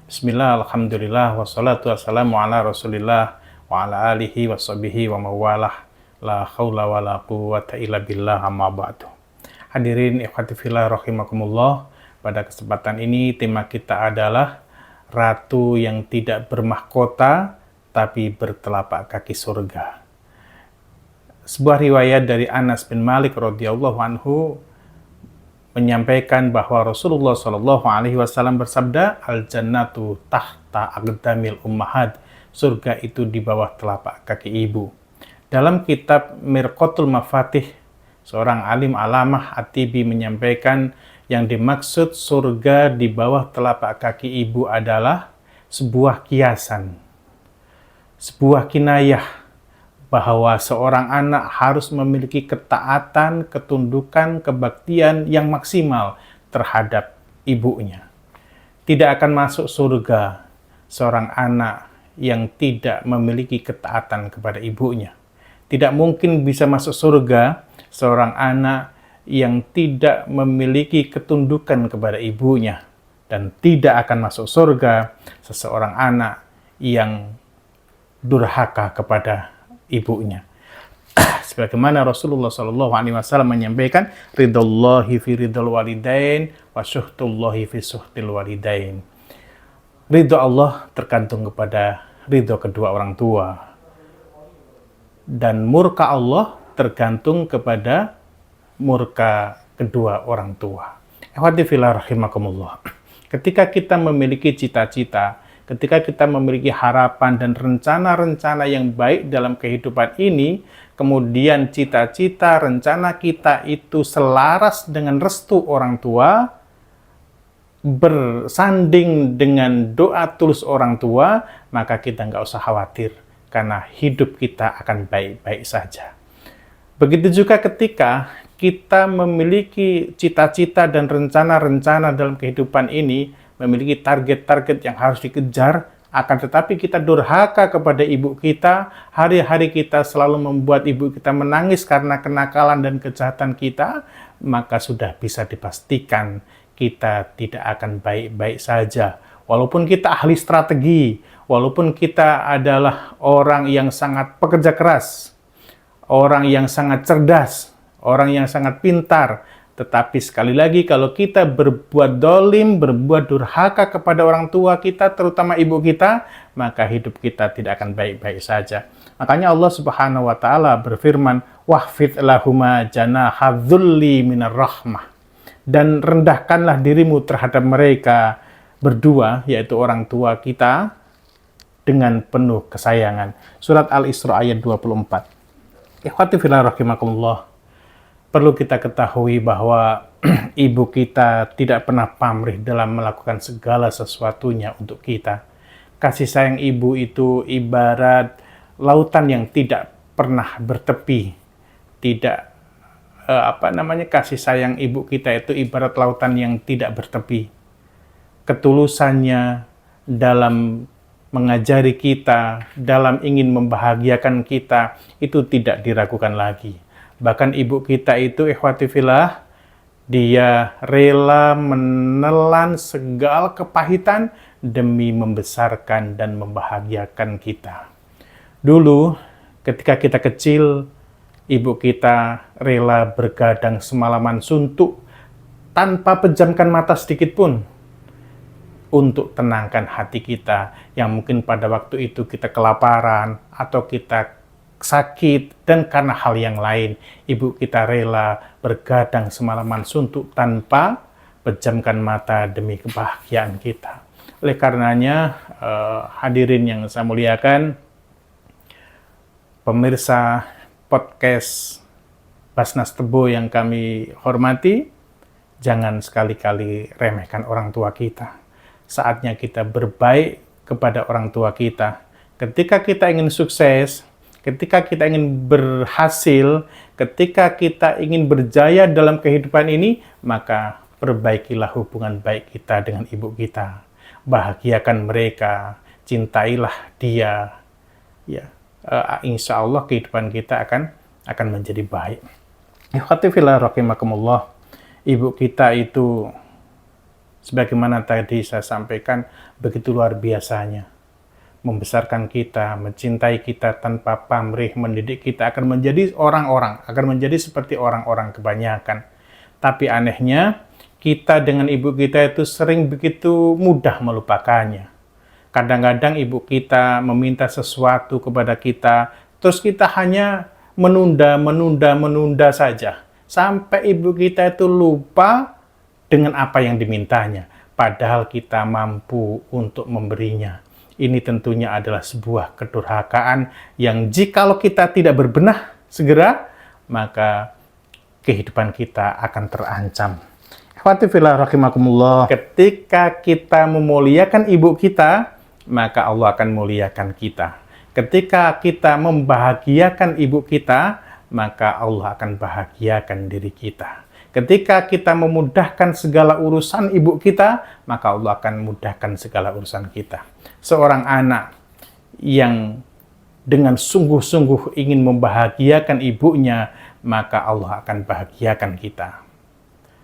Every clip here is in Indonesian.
Bismillah, alhamdulillah, wassalatu wassalamu ala rasulillah, wa ala alihi wa sahbihi wa mawalah, la khawla wa la quwwata illa billah, amma ba'du. Hadirin ikhwati fillah rahimakumullah, pada kesempatan ini tema kita adalah Ratu yang tidak bermahkota tapi bertelapak kaki surga. Sebuah riwayat dari Anas bin Malik radhiyallahu anhu menyampaikan bahwa Rasulullah Shallallahu Alaihi Wasallam bersabda, al-jannatu tahta aqdamil ummahat, surga itu di bawah telapak kaki ibu. Dalam kitab Mirqatul Mafatih, seorang alim alamah At-Tibi menyampaikan yang dimaksud surga di bawah telapak kaki ibu adalah sebuah kiasan, sebuah kinayah bahwa seorang anak harus memiliki ketaatan, ketundukan, kebaktian yang maksimal terhadap ibunya. Tidak akan masuk surga seorang anak yang tidak memiliki ketaatan kepada ibunya. Tidak mungkin bisa masuk surga seorang anak yang tidak memiliki ketundukan kepada ibunya. Dan tidak akan masuk surga seseorang anak yang durhaka kepada ibunya. Sebagaimana Rasulullah Shallallahu Alaihi Wasallam menyampaikan, ridallahi fi ridal walidain, wa syuhtullahi fi syuhtil walidain. Ridho Allah tergantung kepada ridho kedua orang tua, dan murka Allah tergantung kepada murka kedua orang tua. Ikhwati fillah rahimakumullah. Ketika kita memiliki cita-cita, ketika kita memiliki harapan dan rencana-rencana yang baik dalam kehidupan ini, kemudian cita-cita, rencana kita itu selaras dengan restu orang tua, bersanding dengan doa tulus orang tua, maka kita nggak usah khawatir, karena hidup kita akan baik-baik saja. Begitu juga ketika kita memiliki cita-cita dan rencana-rencana dalam kehidupan ini, memiliki target-target yang harus dikejar, akan tetapi kita durhaka kepada ibu kita, hari-hari kita selalu membuat ibu kita menangis karena kenakalan dan kejahatan kita, maka sudah bisa dipastikan kita tidak akan baik-baik saja. Walaupun kita ahli strategi, walaupun kita adalah orang yang sangat pekerja keras, orang yang sangat cerdas, orang yang sangat pintar, tetapi sekali lagi kalau kita berbuat dolim, berbuat durhaka kepada orang tua kita, terutama ibu kita, maka hidup kita tidak akan baik-baik saja. Makanya Allah Subhanahu wa Ta'ala berfirman, wahfid lahuma janaha dzulli minar rahmah, dan rendahkanlah dirimu terhadap mereka berdua, yaitu orang tua kita, dengan penuh kesayangan. Surat Al-Isra ayat 24. Ikhwati fillah rahimakumullah. Perlu kita ketahui bahwa ibu kita tidak pernah pamrih dalam melakukan segala sesuatunya untuk kita. Kasih sayang ibu itu ibarat lautan yang tidak pernah bertepi. Kasih sayang ibu kita itu ibarat lautan yang tidak bertepi. Ketulusannya dalam mengajari kita, dalam ingin membahagiakan kita, itu tidak diragukan lagi. Bahkan ibu kita itu, ikhwati fillah, dia rela menelan segala kepahitan demi membesarkan dan membahagiakan kita. Dulu, ketika kita kecil, ibu kita rela bergadang semalaman suntuk tanpa pejamkan mata sedikit pun untuk tenangkan hati kita yang mungkin pada waktu itu kita kelaparan atau kita sakit, dan karena hal yang lain, ibu kita rela bergadang semalaman suntuk tanpa pejamkan mata demi kebahagiaan kita. Oleh karenanya, hadirin yang saya muliakan, pemirsa podcast Basnas Tebo yang kami hormati, jangan sekali-kali remehkan orang tua kita. Saatnya kita berbaik kepada orang tua kita. Ketika kita ingin sukses, ketika kita ingin berhasil, ketika kita ingin berjaya dalam kehidupan ini, maka perbaikilah hubungan baik kita dengan ibu kita. Bahagiakan mereka, cintailah dia. Ya, insya Allah kehidupan kita akan menjadi baik. Ikhwati fillah rahimakumullah. Ibu kita itu Sebagaimana tadi saya sampaikan, begitu luar biasanya. Membesarkan kita, mencintai kita tanpa pamrih, mendidik kita akan menjadi orang-orang, akan menjadi seperti orang-orang kebanyakan. Tapi anehnya, kita dengan ibu kita itu sering begitu mudah melupakannya. Kadang-kadang ibu kita meminta sesuatu kepada kita, terus kita hanya menunda saja. Sampai ibu kita itu lupa dengan apa yang dimintanya. Padahal kita mampu untuk memberinya. Ini tentunya adalah sebuah kedurhakaan yang jikalau kita tidak berbenah segera, maka kehidupan kita akan terancam. Ikhwati fillah rahimakumullah. Ketika kita memuliakan ibu kita, maka Allah akan muliakan kita. Ketika kita membahagiakan ibu kita, maka Allah akan bahagiakan diri kita. Ketika kita memudahkan segala urusan ibu kita, maka Allah akan mudahkan segala urusan kita. Seorang anak yang dengan sungguh-sungguh ingin membahagiakan ibunya, maka Allah akan bahagiakan kita.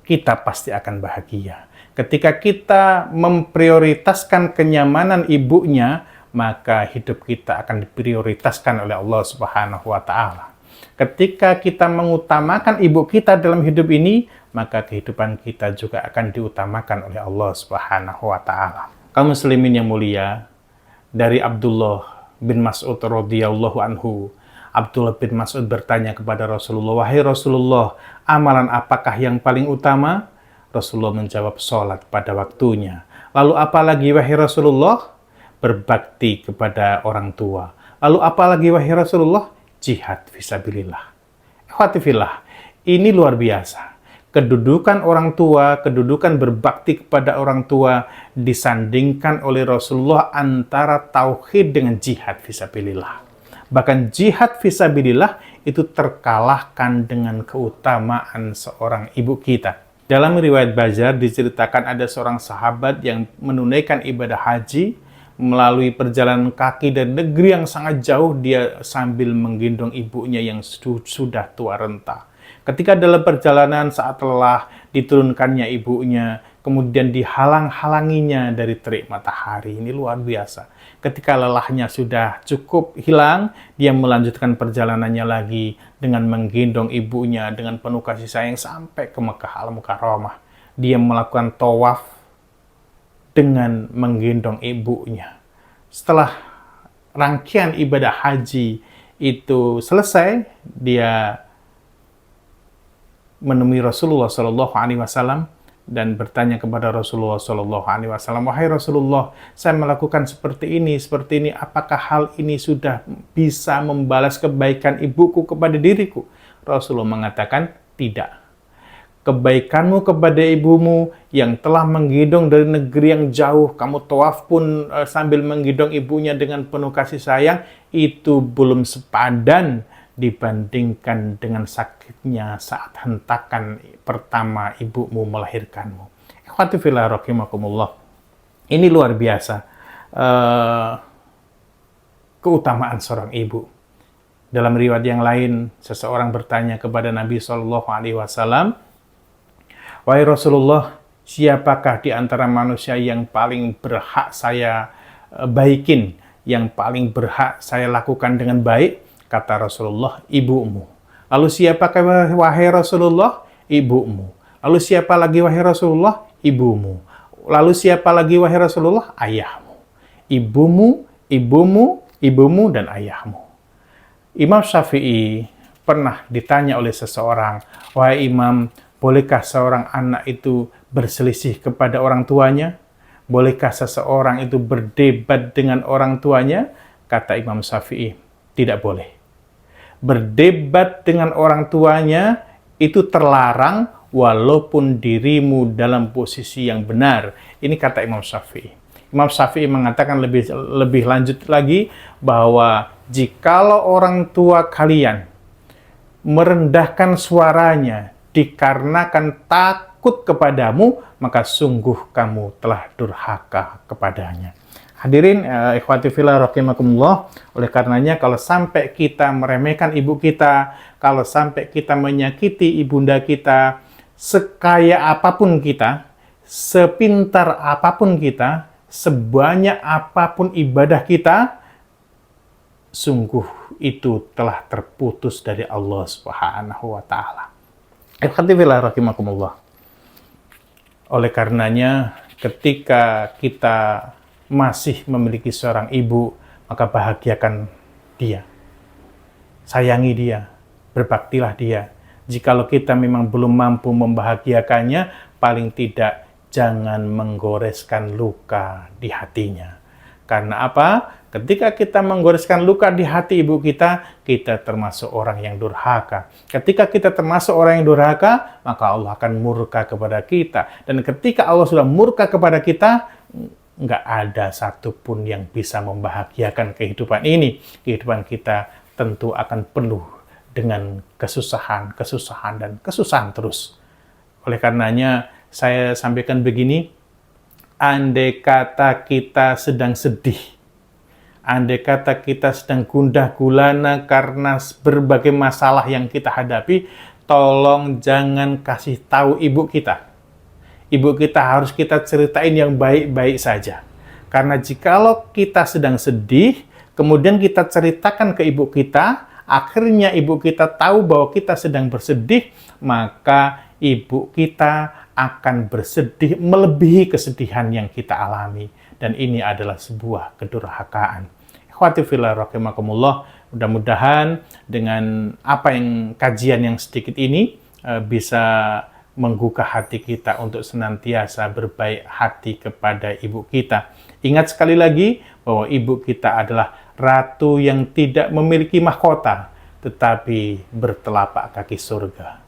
Kita pasti akan bahagia. Ketika kita memprioritaskan kenyamanan ibunya, maka hidup kita akan diprioritaskan oleh Allah Subhanahu wa Ta'ala. Ketika kita mengutamakan ibu kita dalam hidup ini, maka kehidupan kita juga akan diutamakan oleh Allah Subhanahu wa Ta'ala. Kaum muslimin yang mulia, dari Abdullah bin Mas'ud radhiyallahu anhu, Abdullah bin Mas'ud bertanya kepada Rasulullah, "Wahai Rasulullah, amalan apakah yang paling utama?" Rasulullah menjawab, "Salat pada waktunya." "Lalu apa lagi wahai Rasulullah?" "Berbakti kepada orang tua." "Lalu apa lagi wahai Rasulullah?" "Jihad fisabilillah." Ikhwati fillah, ini luar biasa. Kedudukan orang tua, kedudukan berbakti kepada orang tua disandingkan oleh Rasulullah antara tauhid dengan jihad fisabilillah. Bahkan jihad fisabilillah itu terkalahkan dengan keutamaan seorang ibu kita. Dalam riwayat Bazar diceritakan ada seorang sahabat yang menunaikan ibadah haji melalui perjalanan kaki dari negeri yang sangat jauh, dia sambil menggendong ibunya yang sudah tua renta. Ketika dalam perjalanan saat lelah, diturunkannya ibunya, kemudian dihalang-halanginya dari terik matahari. Ini luar biasa. Ketika lelahnya sudah cukup hilang, dia melanjutkan perjalanannya lagi dengan menggendong ibunya dengan penuh kasih sayang sampai ke Mekah Al-Mukarramah. Dia melakukan tawaf dengan menggendong ibunya. Setelah rangkaian ibadah haji itu selesai, dia menemui Rasulullah SAW dan bertanya kepada Rasulullah SAW, "Wahai Rasulullah, saya melakukan seperti ini, apakah hal ini sudah bisa membalas kebaikan ibuku kepada diriku?" Rasulullah mengatakan, "Tidak. Kebaikanmu kepada ibumu yang telah menggendong dari negeri yang jauh, kamu tawaf pun sambil menggendong ibunya dengan penuh kasih sayang, itu belum sepadan dibandingkan dengan sakitnya saat hentakan pertama ibumu melahirkanmu." Ikhwati fillah rahimakumullah. Ini luar biasa keutamaan seorang ibu. Dalam riwayat yang lain, seseorang bertanya kepada Nabi SAW, "Wahai Rasulullah, siapakah di antara manusia yang paling berhak saya baikin, yang paling berhak saya lakukan dengan baik?" Kata Rasulullah, "Ibumu." "Lalu siapakah wahai Rasulullah?" "Ibumu." "Lalu siapa lagi wahai Rasulullah?" "Ibumu." "Lalu siapa lagi wahai Rasulullah?" "Ayahmu." Ibumu, ibumu, ibumu, dan ayahmu. Imam Syafi'i pernah ditanya oleh seseorang, "Wahai Imam, bolehkah seorang anak itu berselisih kepada orang tuanya? Bolehkah seseorang itu berdebat dengan orang tuanya?" Kata Imam Syafi'i, "Tidak boleh. Berdebat dengan orang tuanya itu terlarang walaupun dirimu dalam posisi yang benar." Ini kata Imam Syafi'i. Imam Syafi'i mengatakan lebih lanjut lagi bahwa jikalau orang tua kalian merendahkan suaranya dikarenakan takut kepadamu, maka sungguh kamu telah durhaka kepadanya. Hadirin ikhwati fillah rahimakumullah, oleh karenanya kalau sampai kita meremehkan ibu kita, kalau sampai kita menyakiti ibunda kita, sekaya apapun kita, sepintar apapun kita, sebanyak apapun ibadah kita, sungguh itu telah terputus dari Allah Subhanahu wa Ta'ala. Ikhwatifillah rahimakumullah. Oleh karenanya, ketika kita masih memiliki seorang ibu, maka bahagiakan dia, sayangi dia, berbaktilah dia. Jikalau kita memang belum mampu membahagiakannya, paling tidak jangan menggoreskan luka di hatinya. Karena apa? Ketika kita menggoreskan luka di hati ibu kita, kita termasuk orang yang durhaka. Ketika kita termasuk orang yang durhaka, maka Allah akan murka kepada kita. Dan ketika Allah sudah murka kepada kita, nggak ada satupun yang bisa membahagiakan kehidupan ini. Kehidupan kita tentu akan penuh dengan kesusahan, dan kesusahan terus. Oleh karenanya, saya sampaikan begini, andai kata kita sedang sedih, andai kata kita sedang gundah gulana karena berbagai masalah yang kita hadapi, tolong jangan kasih tahu ibu kita. Ibu kita harus kita ceritain yang baik-baik saja. Karena jikalau kita sedang sedih, kemudian kita ceritakan ke ibu kita, akhirnya ibu kita tahu bahwa kita sedang bersedih, maka ibu kita akan bersedih melebihi kesedihan yang kita alami. Dan ini adalah sebuah kedurhakaan. Ikhwati fillah rahimakumullah, mudah-mudahan dengan apa yang kajian yang sedikit ini bisa menggugah hati kita untuk senantiasa berbaik hati kepada ibu kita. Ingat sekali lagi bahwa ibu kita adalah ratu yang tidak memiliki mahkota, tetapi bertelapak kaki surga.